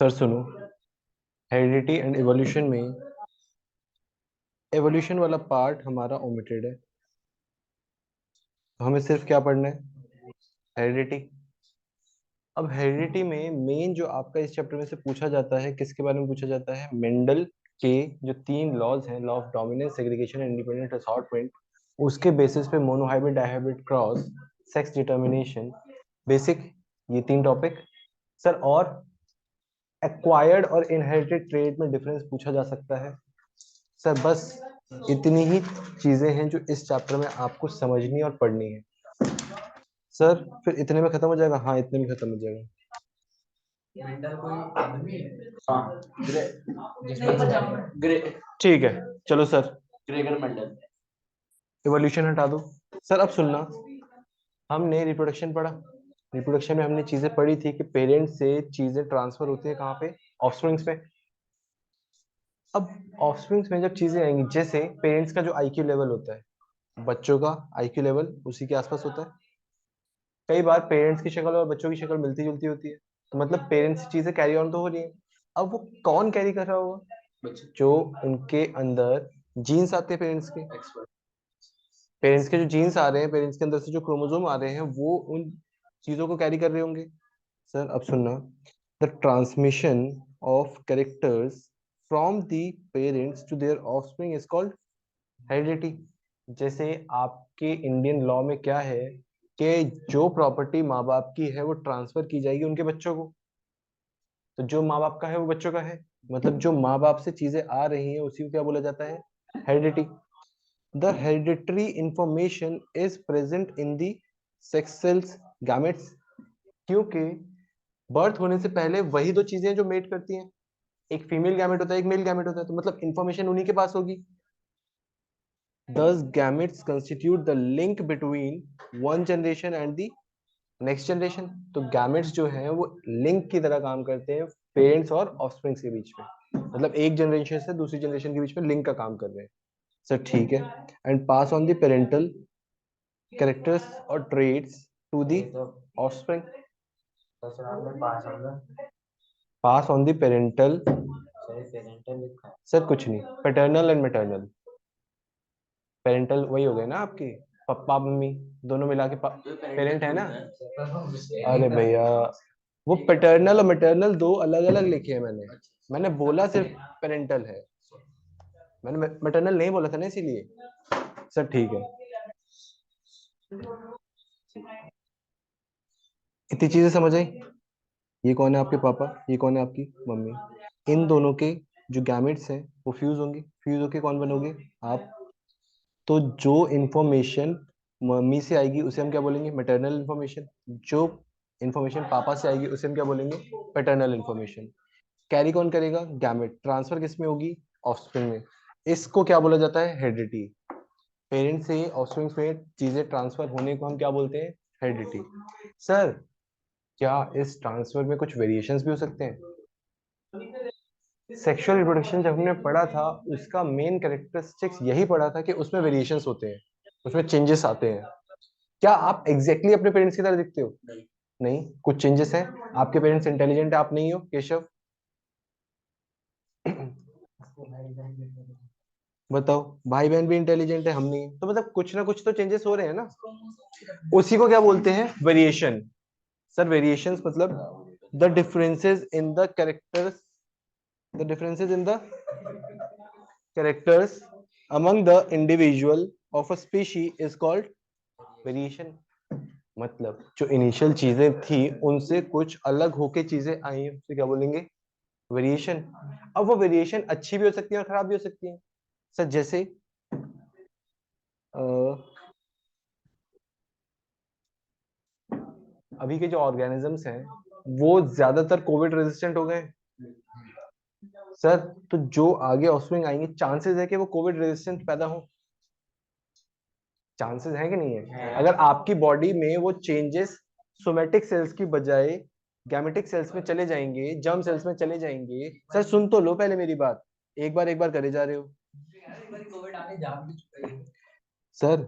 Sir सुनो, heredity and evolution में evolution वाला पार्ट हमारा ओमिटेड है, तो हमें सिर्फ क्या पढ़ना है? हेरिडिटी। अब हेरिडिटी में मेन जो आपका इस चैप्टर में से पूछा जाता है, किसके बारे में पूछा जाता है? मेंडल के जो 3 लॉज हैं, law of dominance, segregation and independent assortment, उसके बेसिस पे monohybrid, dihybrid cross, sex determination, basic, ये 3 टॉपिक। सर और एक्वायर्ड और इनहेरिटेड ट्रेड में डिफरेंस पूछा जा सकता है। सर बस इतनी ही चीजें हैं जो इस चैप्टर में आपको समझनी और पढ़नी है। सर फिर इतने में खत्म हो जाएगा? हाँ, इतने में खत्म हो जाएगा। मेंडल कोई आदमी है? हाँ, ग्रे ठीक है, चलो सर, ग्रेगर मेंडल। इवोल्यूशन हटा दो। सर अब सुनना, हमने रिप्रोडक्शन पढ़ा। रिप्रोडक्शन में हमने चीजें पढ़ी थी कि पेरेंट्स से चीजें ट्रांसफर होती है कहाँ पे? ऑफस्प्रिंग्स पे। अब ऑफस्प्रिंग्स में जब चीजें आएंगी, जैसे पेरेंट्स का जो आईक्यू लेवल होता है, बच्चों का आईक्यू लेवल उसी के आसपास होता है। कई बार पेरेंट्स की शक्ल और बच्चों की शक्ल मिलती जुलती होती है, तो मतलब पेरेंट्स से चीजें कैरी ऑन तो हो रही है। अब वो कौन कैरी कर रहा होगा? जो उनके अंदर जीन्स आते हैं पेरेंट्स के, पेरेंट्स के जो जीन्स आ रहे हैं, पेरेंट्स के अंदर से जो क्रोमोसोम आ रहे हैं, वो उन चीजों को कैरी कर रहे होंगे। सर अब सुनना, the transmission of characters from the parents to their offspring is called heredity. जैसे आपके इंडियन लॉ में क्या है कि जो प्रॉपर्टी माँ बाप की है वो ट्रांसफर की जाएगी उनके बच्चों को। तो जो माँ बाप का है वो बच्चों का है, मतलब जो माँ बाप से चीजें आ रही हैं उसी को क्या बोला जाता है? Heredity. The hereditary information is present in the sex cells, gametes, क्योंकि बर्थ होने से पहले वही दो चीजें जो मेट करती हैं, एक फीमेल गैमेट होता है, एक मेल गैमेट होता है, तो मतलब इंफॉर्मेशन उन्हीं के पास होगी। Thus, gametes constitute the link between one generation and the next generation. तो गैमेट्स जो हैं वो लिंक की तरह काम करते हैं पेरेंट्स और ऑफस्प्रिंग्स के बीच में, मतलब एक जनरेशन से दूसरी जनरेशन के बीच में लिंक का काम कर रहे हैं। सर ठीक है। And pass on the parental characters और traits to the offspring. Pass on the parental, sir कुछ नहीं, पैटर्नल एंड मैटरनल। पेरेंटल वही हो गए ना आपके पापा मम्मी, दोनों मिला के पेरेंट है ना। अरे भैया, वो पैटर्नल और मैटरनल दो अलग अलग लिखे हैं मैंने। मैंने बोला सिर्फ पेरेंटल है, मैंने मैटरनल नहीं बोला था ना, इसीलिए। सर ठीक है, इतनी चीजें समझ आई। ये कौन है आपके पापा, ये कौन है आपकी मम्मी। इन दोनों के जो गैमेट्स हैं वो फ्यूज होंगे, फ्यूज होके कौन बनोगे? आप। तो जो इंफॉर्मेशन मम्मी से आएगी उसे हम क्या बोलेंगे? Maternal information. जो इंफॉर्मेशन पापा से आएगी उसे हम क्या बोलेंगे? Paternal information. कैरी कौन करेगा? गैमेट। ट्रांसफर किस में होगी? ऑफस्प्रिंग में। इसको क्या बोला जाता है? हेरिडिटी। पेरेंट्स से ऑफस्प्रिंग में चीजें ट्रांसफर होने को हम क्या बोलते हैं? हेरिडिटी। सर क्या इस ट्रांसफर में कुछ वेरिएशंस भी हो सकते हैं? सेक्सुअल रिप्रोडक्शन जब हमने पढ़ा था, उसका मेन कैरेक्टरिस्टिक्स यही पढ़ा था कि उसमें वेरिएशंस होते हैं, उसमें चेंजेस आते हैं। क्या आप एग्जैक्टली अपने पेरेंट्स की तरह दिखते हो? नहीं, कुछ चेंजेस हैं। आपके पेरेंट्स इंटेलिजेंट है, आप नहीं हो केशव। बताओ, भाई बहन भी इंटेलिजेंट है, हम नहीं है, तो मतलब कुछ ना कुछ तो चेंजेस हो रहे हैं ना। उसी को क्या बोलते हैं? वेरिएशन। सर वेरिएशंस मतलब the differences in the characters, the differences in the characters among the individual of a species is called variation. मतलब जो इनिशियल चीजें थी उनसे कुछ अलग होके चीजें आई हैं, उसे क्या बोलेंगे? वेरिएशन। अब वो वेरिएशन अच्छी भी हो सकती है और खराब भी हो सकती है। सर जैसे अभी के जो ऑर्गेनिजम्स हैं वो ज्यादातर कोविड रेजिस्टेंट हो गए। सर तो जो आगे ऑफस्प्रिंग आएंगे, चांसेस है कि वो कोविड रेजिस्टेंट पैदा हो। चांसेस है कि नहीं है? अगर आपकी बॉडी में वो चेंजेस सोमेटिक सेल्स की बजाय गैमेटिक सेल्स में चले जाएंगे, जर्म सेल्स में चले जाएंगे। सर सुन तो लो पहले मेरी बात, एक बार करे जा रहे हो। सर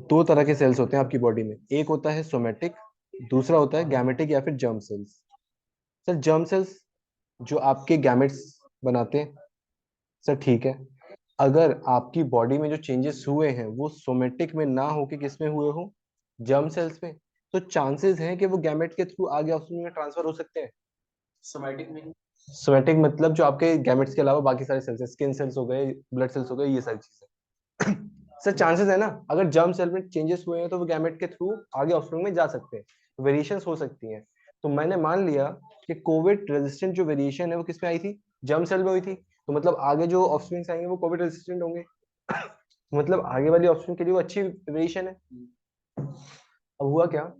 2 तरह के सेल्स होते हैं आपकी बॉडी में, एक होता है सोमेटिक, दूसरा होता है गैमेटिक या फिर germ cells. Sir germ cells जो आपके गैमेट्स बनाते हैं। सर ठीक है, अगर आपकी बॉडी में जो चेंजेस हुए हैं वो सोमेटिक में ना होके किस में हुए हो, जर्म सेल्स में, तो चांसेस हैं कि वो गैमेट के थ्रू आगे ऑप्शन में ट्रांसफर हो सकते हैं। सोमैटिक में सोमेटिक मतलब जो आपके गैमेट्स के अलावा बाकी सारे सेल्स, स्किन सेल्स हो गए, ब्लड सेल्स हो गए, ये सारी चीजें। सर चांसेस है ना, अगर जर्म सेल में चेंजेस हुए हैं तो वो गैमेट के थ्रू आगे ऑफस्प्रिंग में जा सकते हैं, वेरिएशंस हो सकती हैं। तो मैंने मान लिया कि कोविड रेजिस्टेंट जो वेरिएशन है वो किस में आई थी, जर्म सेल में हुई थी, तो मतलब आगे जो ऑफस्प्रिंग्स आएंगे वो कोविड रेजिस्टेंट होंगे। मतलब आगे वाली ऑप्शन के लिए वो अच्छी वेरिएशन है। अब हुआ क्या,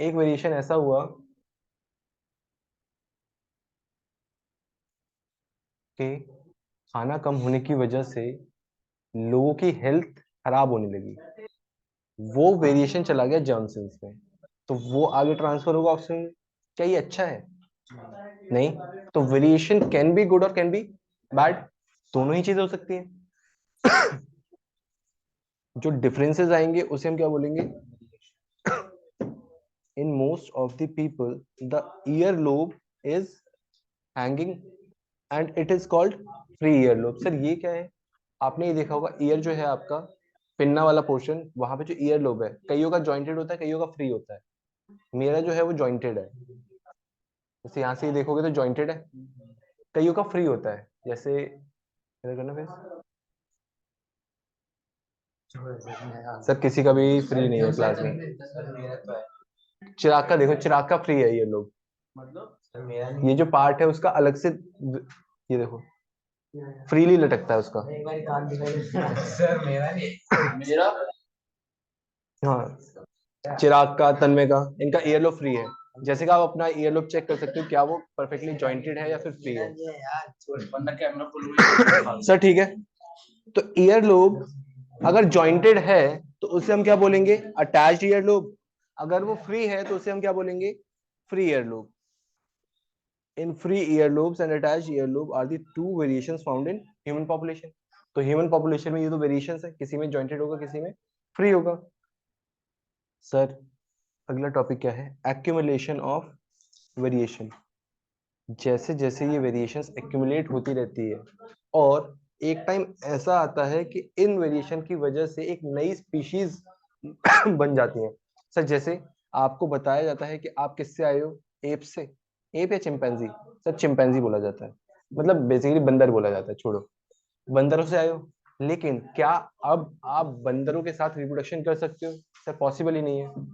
एक वेरिएशन ऐसा हुआ कि खाना कम होने की वजह से लोगों की हेल्थ खराब होने लगी, वो वेरिएशन चला गया जर्म सेल्स में, तो वो आगे ट्रांसफर होगा ऑप्शन में। क्या ये अच्छा है? नहीं। तो वेरिएशन कैन बी गुड और कैन बी बैड, दोनों ही चीजें हो सकती हैं। जो डिफरेंसेस आएंगे उसे हम क्या बोलेंगे, in most of the people the ear lobe is hanging and it is called free ear lobe. Sir ये क्या है, आपने ये देखा होगा ईयर जो है आपका पिन्ना वाला पोर्शन, वहां पे जो ईयर लोब है कईयों का जॉइंटेड होता है, कईयों का फ्री होता है। मेरा जो है वो जॉइंटेड है, जैसे यहाँ से ही देखोगे तो जॉइंटेड है, कईयों का फ्री होता है, जैसे इधर करना फेस। सर किसी का भी फ्री नहीं है क्लास में, चिराग का देखो, चिराग का फ्री है ये लोग, मतलब ये जो पार्ट है उसका अलग से, ये देखो फ्रीली लटकता है उसका। सर मेरा नहीं मेरा हाँ, चिराग का, तन्मय का, इनका ईयरलोब फ्री है। जैसे कि आप अपना ईयरलोब चेक कर सकते हो क्या वो परफेक्टली जॉइंटेड है या फिर फ्री है। बंदा कैमरा खोलो सर ठीक है, तो ईयरलोब अगर जॉइंटेड है तो उसे हम क्या बोलेंगे, अटैच्ड ईयरलोब। अगर वो फ्री है तो उसे हम क्या बोलेंगे, free earlobe. In free earlobes and attached earlobe are the two variations found in human population. तो ह्यूमन पॉपुलेशन में ये दो वेरिएशंस है, किसी में जॉइंटेड होगा, किसी में फ्री होगा। सर अगला टॉपिक क्या है, एक्यूमुलेशन ऑफ वेरिएशन। जैसे जैसे ये वेरिएशंस एक्यूमुलेट होती रहती है और एक टाइम ऐसा आता है कि इन वेरिएशन की वजह से एक नई स्पीशीज बन जाती है। सर जैसे आपको बताया जाता है कि आप किससे आए हो, एप से, एप या चिंपैंजी, सर चिंपैंजी बोला जाता है, मतलब बेसिकली बंदर बोला जाता है, छोड़ो, बंदरों से आए हो। लेकिन क्या अब आप बंदरों के साथ रिप्रोडक्शन कर सकते हो? सर पॉसिबल ही नहीं है।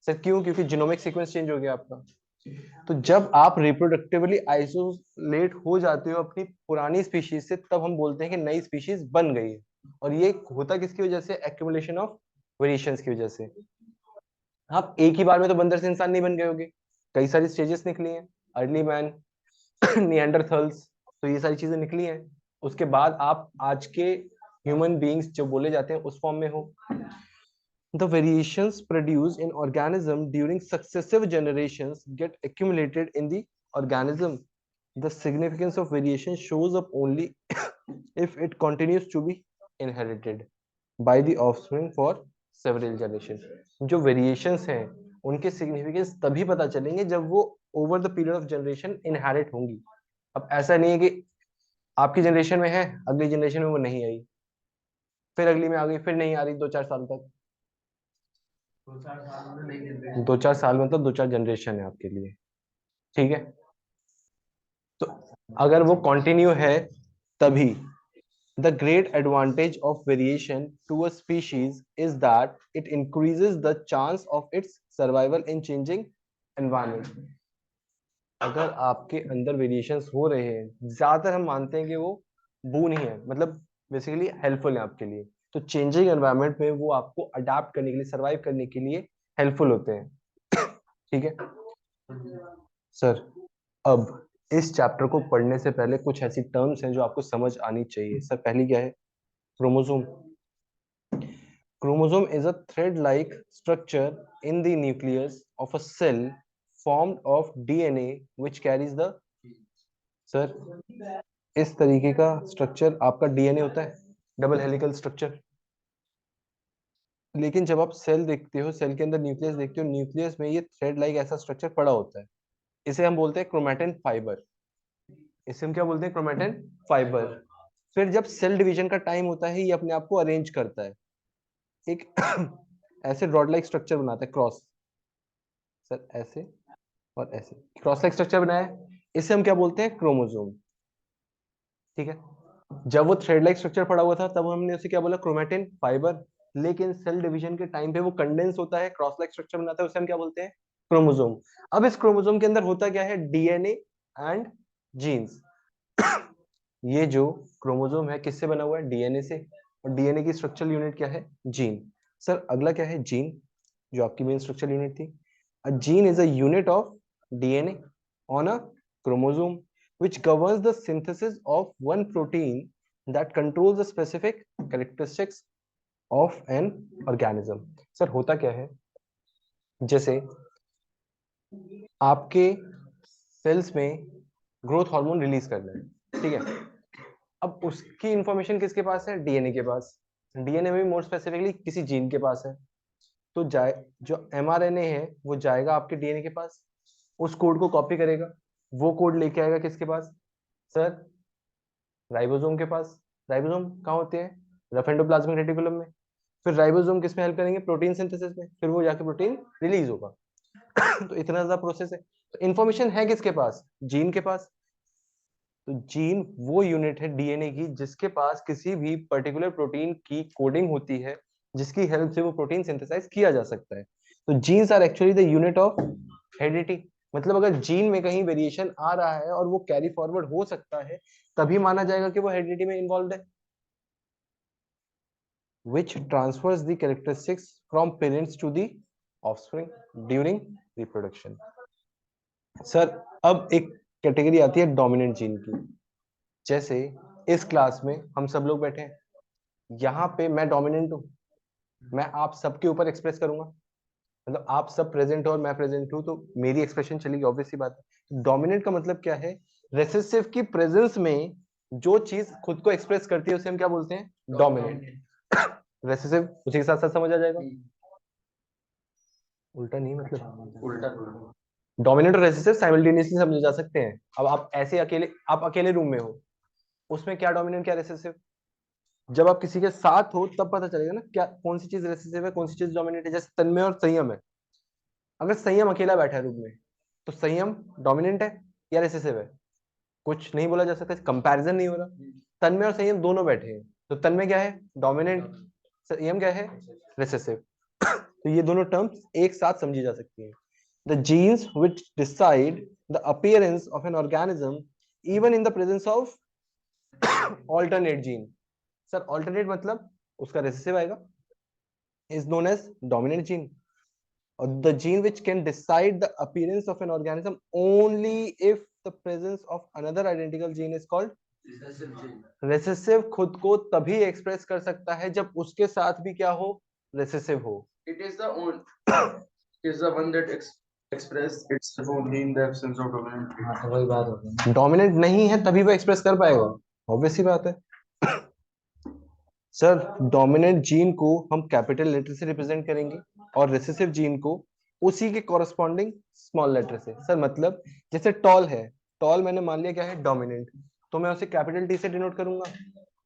सर क्यों, क्योंकि जीनोमिक सीक्वेंस चेंज हो गया आपका। तो जब आप रिप्रोडक्टिवली आइसोलेट हो जाते हो अपनी पुरानी स्पीशीज से, तब हम बोलते हैं कि नई स्पीशीज बन गई है। और ये होता किसकी वजह से, एक्यूमुलेशन ऑफ वेरिएशंस की वजह से। आप एक ही बार में तो बंदर से इंसान नहीं बन गए होगे, कई सारी स्टेजेस निकली हैं, अर्ली मैन, निएंडरथल्स, तो ये सारी चीजें निकली हैं, उसके बाद आप आज के ह्यूमन बीइंग्स जो बोले जाते हैं उस फॉर्म में हो। The variations produced in organism during successive generations get accumulated in the organism. The significance of variation shows up only if it continues to be inherited by the offspring for several generations. जो variations हैं उनके significance तभी पता चलेंगे जब वो over the period of generation inherit होंगी। अब ऐसा नहीं है कि आपकी जनरेशन में है, अगली जनरेशन में वो नहीं आई, फिर अगली में आ गई, फिर नहीं आ रही 2-4 साल तक। 2-4 साल में नहीं जनरेशन 2-4 साल मतलब 2-4 जनरेशन है आपके लिए, ठीक है। तो अगर वो कंटिन्यू है तभी, the great advantage of variation to a species is that it increases the chance of its survival in changing environment. अगर आपके अंदर वेरिएशंस हो रहे हैं, ज्यादातर हम मानते हैं कि वो बू नहीं है, मतलब बेसिकली हेल्पफुल है आपके लिए, तो चेंजिंग एनवायरनमेंट में वो आपको अडाप्ट करने के लिए, सर्वाइव करने के लिए हेल्पफुल होते हैं। ठीक है सर, अब इस चैप्टर को पढ़ने से पहले कुछ ऐसी टर्म्स हैं जो आपको समझ आनी चाहिए। सर पहली क्या है, chromosome. Chromosome is a thread like structure in the nucleus of a cell formed of DNA which carries the, sir इस तरीके का स्ट्रक्चर आपका डीएनए होता है, डबल हेलिकल स्ट्रक्चर। लेकिन जब आप सेल देखते हो, सेल के अंदर न्यूक्लियस देखते हो, न्यूक्लियस में ये थ्रेड लाइक ऐसा स्ट्रक्चर पड़ा होता है, इसे हम बोलते हैं क्रोमैटिन फाइबर। इसे हम क्या बोलते हैं, क्रोमैटिन फाइबर। फिर जब सेल डिवीजन का टाइम होता है ये अपने आप को अरेंज करता है, एक ऐसे रॉड लाइक स्ट्रक्चर बनाता है, क्रॉस, सर ऐसे और ऐसे क्रॉस लाइक स्ट्रक्चर बनाया है, इसे हम क्या बोलते हैं, क्रोमोसोम। ठीक है, जब वो थ्रेड लाइक स्ट्रक्चर पड़ा हुआ था तब हमने उसे क्या बोला, क्रोमैटिन फाइबर। लेकिन सेल डिवीजन के टाइम पे वो कंडेंस होता है, क्रॉस लाइक स्ट्रक्चर बनाता है, उसे हम क्या बोलते हैं, क्रोमोसोम। अब इस क्रोमोसोम के अंदर होता क्या है, डीएनए एंड जीन्स। ये जो क्रोमोसोम है किससे बना हुआ है, डीएनए से, और डीएनए की स्ट्रक्चरल यूनिट क्या है, जीन। सर अगला क्या है, जीन, जो आपकी मेन स्ट्रक्चरल यूनिट थी। A gene is a unit of DNA on a chromosome which governs the synthesis of one protein that controls the specific characteristics of an organism। Sir होता क्या है, जैसे आपके सेल्स में growth hormone release करना है, ठीक है, अब उसकी इंफॉर्मेशन किसके पास है, डीएनए के पास। डीएनए में मोर स्पेसिफिकली किसी जीन के पास है, तो जाए जो एमआरएनए है वो जाएगा आपके डीएनए के पास, उस कोड को कॉपी करेगा, वो कोड लेके आएगा किसके पास, सर राइबोसोम के पास। राइबोसोम कहाँ होते हैं, रफ एंडोप्लाज्मिक रेटिकुलम में। फिर राइबोसोम किस में हेल्प करेंगे, प्रोटीन सिंथेसिस में, फिर वो जाके प्रोटीन रिलीज होगा। तो इतना ज्यादा प्रोसेस है, तो इन्फॉर्मेशन है किसके पास, जीन के पास। तो जीन वो यूनिट है डीएनए की जिसके पास किसी भी पर्टिकुलर प्रोटीन की कोडिंग होती है, जिसकी हेल्प से वो प्रोटीन सिंथेसाइज किया जा सकता है। तो genes are actually the unit of heredity. मतलब अगर जीन में कहीं वेरिएशन आ रहा है और वो कैरी फॉरवर्ड हो सकता है, तभी माना जाएगा कि वो हेरिडिटी में इन्वॉल्व है। which transfers the characteristics from parents to the offspring during reproduction। Sir अब एक कैटेगरी आती है डोमिनेंट जीन की। जैसे इस क्लास में हम सब लोग बैठे हैं, यहाँ पे मैं डोमिनेंट हूँ, मैं आप सबके ऊपर एक्सप्रेस करूंगा, मतलब आप सब प्रेजेंट हो और मैं प्रेजेंट हूँ तो मेरी एक्सप्रेशन चलेगी, ऑब्वियस सी बात है। डोमिनेंट का मतलब क्या है, रेसेसिव की प्रेजेंस में जो चीज खुद को एक्सप्रेस करती है उसे हम क्या बोलते हैं, डोमिनेंट। रेसेसिव उसी के साथ साथ समझ आ जाएगा, उल्टा नहीं, मतलब उल्टा डोमिनेंट और रेसेसिव साइमल्टेनियसली समझे जा सकते हैं। अब आप ऐसे अकेले, आप अकेले रूम में हो, उसमें क्या डोमिनेंट क्या रेसेसिव, जब आप किसी के साथ हो तब पता चलेगा ना क्या, कौन सी चीज रेसेसिव है, कौन सी चीज डोमिनेंट है। जैसे तन्मय और संयम है, अगर संयम अकेला बैठा है रूम में तो संयम डोमिनेंट है या रेसेसिव है, कुछ नहीं बोला जा सकता, कंपैरिजन नहीं हो रहा। तन्मय और संयम दोनों बैठे हैं, तो तन्मय क्या है, डोमिनेंट, संयम क्या है, रेसेसिव। तो ये दोनों टर्म्स एक साथ समझी जा सकती हैं। The genes which decide the appearance of an organism even in the presence of alternate gene। Sir alternate मतलब उसका recessive आएगा, is known as dominant gene। or the gene which can decide the appearance of an organism only if the presence of another identical gene is called recessive। खुद को तभी express कर सकता है जब उसके साथ भी क्या हो, recessive हो। It is the one. Is the one that express itself only in the absence of dominant trait. हाँ तो वही बात होगी ना। डोमिनेंट नहीं है तभी वो एक्सप्रेस कर पाएगा, ऑब्वियस सी बात है। सर डोमिनेंट जीन को हम कैपिटल लेटर से रिप्रेजेंट करेंगे और रिसेसिव जीन को उसी के कॉरस्पॉन्डिंग स्मॉल लेटर से। सर मतलब जैसे टॉल है, टॉल मैंने मान लिया क्या है, डोमिनेंट, तो मैं उसे कैपिटल टी से डिनोट करूंगा,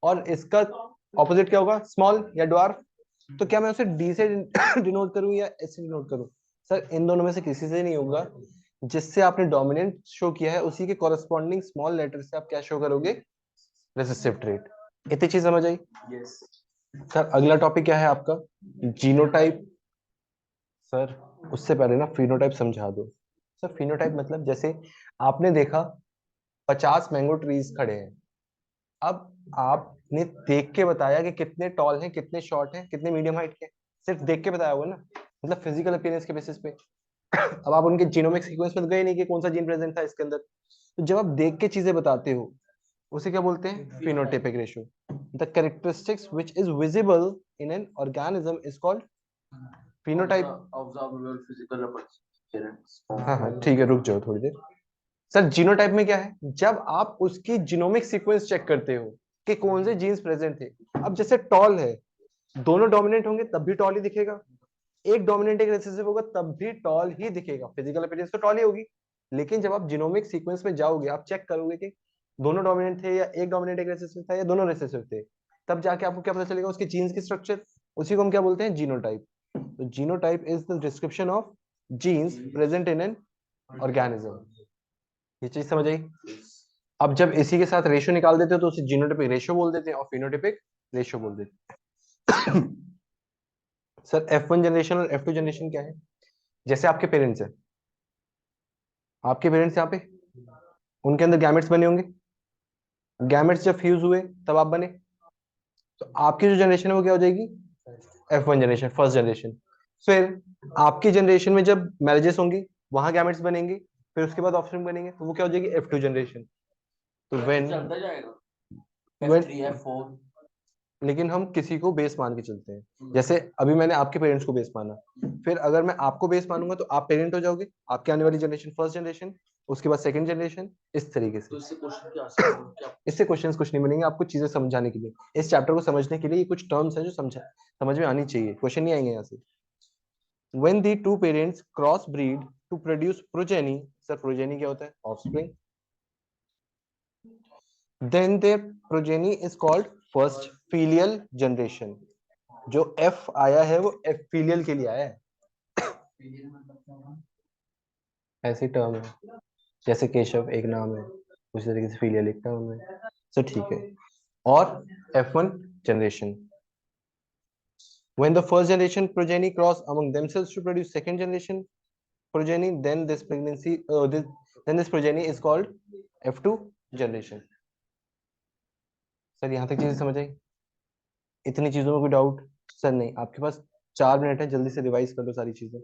और इसका ऑपोजिट क्या होगा, स्मॉल या ड्वार्फ, तो क्या मैं उसे डी से डिनोट करूं या एस से डिनोट करूं। सर इन दोनों में से किसी से नहीं होगा, जिससे आपने डोमिनेंट शो किया है उसी के कॉरस्पॉन्डिंग स्मॉल लेटर से आप क्या शो करोगे, रिसेसिव ट्रेट। इतनी चीज समझ आई। Yes. सर अगला टॉपिक क्या है आपका, जीनोटाइप। सर उससे पहले ना फिनोटाइप समझा दो। सर फिनोटाइप मतलब जैसे आपने देखा 50 मैंगो ट्रीज खड़े हैं, अब आपने देख के बताया कि कितने टॉल हैं, कितने शॉर्ट हैं, कितने मीडियम हाइट के हैं, सिर्फ देख के बताया होगा ना, मतलब फिजिकल अपीयरेंस के बेसिस पे। अब आप उनके जीनोमिक सीक्वेंस में तो गए नहीं कि कौन सा जीन प्रेजेंट था इसके अंदर, तो जब आप देख के चीजें बताते हो उसे क्या बोलते हैं, phenotypic ratio. The characteristics which is visible in an organism is called phenotype. Observable physical appearance. हाँ हाँ ठीक है, रुक जाओ थोड़ी देर। सर जीनोटाइप में क्या है, जब आप उसकी जीनोमिक सीक्वेंस चेक करते हो कि कौन से जीन्स प्रेजेंट थे। अब जैसे टॉल है, दोनों डोमिनेंट होंगे तब भी टॉल ही दिखेगा, एक डोमिनेंट एक रिसेसिव होगा तब भी टॉल ही दिखेगा, फिजिकल अपीयरेंस तो टॉल ही होगी। लेकिन जब आप जीनोमिक सीक्वेंस में जाओगे आप चेक करोगे कि दोनों डोमिनेंट थे, या एक डोमिनेंट एक रिसेसिव था, या दोनों रिसेसिव थे, तब जाके आपको क्या पता चलेगा उसके जीन्स की स्ट्रक्चर। उसी को हम क्या बोलते हैं, जीनोटाइप। तो genotype is the description of genes present in an organism. ये चीज समझ आई। अब जब इसी के साथ रेशियो निकाल देते हो तो उसे जीनोटाइपिक रेशियो बोल देते हैं और फिनोटाइपिक रेशियो बोल देते हैं। सर F1 जनरेशन और F2 जनरेशन क्या है? जैसे आपके पेरेंट्स है, आपके पेरेंट्स यहाँ पे, उनके अंदर गैमेट्स बने होंगे, गैमेट्स जब फ्यूज हुए तब आप बने, तो आपकी जो जनरेशन है वो क्या हो जाएगी, F1 जनरेशन, फर्स्ट जनरेशन। फिर आपकी जनरेशन में जब मैरिजेस होंगी, वहां गैमेट्स बनेंगे, फिर उसके बाद ऑफस्प्रिंग बनेंगे, तो वो क्या हो जाएगी, F2 जनरेशन। तो व्हेन लेकिन हम किसी को बेस मान के चलते हैं, जैसे अभी मैंने आपके पेरेंट्स को बेस माना, फिर अगर मैं आपको बेस मानूंगा तो आप पेरेंट हो जाओगे, आपके आने वाली जनरेशन फर्स्ट जनरेशन, उसके बाद सेकंड जनरेशन, इस तरीके से। तो इससे क्वेश्चंस कुछ नहीं बनेंगे, आपको चीजें समझाने के लिए, इस चैप्टर को समझने के लिए ये कुछ टर्म्स हैं जो समझ में आनी चाहिए, क्वेश्चन नहीं आएंगे यहाँ से। When the two parents cross breed to produce progeny, sir progeny क्या होता है, offspring, then their progeny is called first filial generation। जो F आया है वो F filial के लिए आया है, ऐसे टर्म है, जैसे केशव एक नाम है, उसी तरीके से फीलियल एक नाम है, तो ठीक है। और F1 generation, when the first generation progeny cross among themselves to produce second generation progeny, then this progeny is called F2 generation। Sir यहाँ तक चीजें समझ आई? इतनी चीजों में कोई डाउट? सर नहीं, आपके पास 4 मिनट है, जल्दी से रिवाइज कर लो सारी चीजें।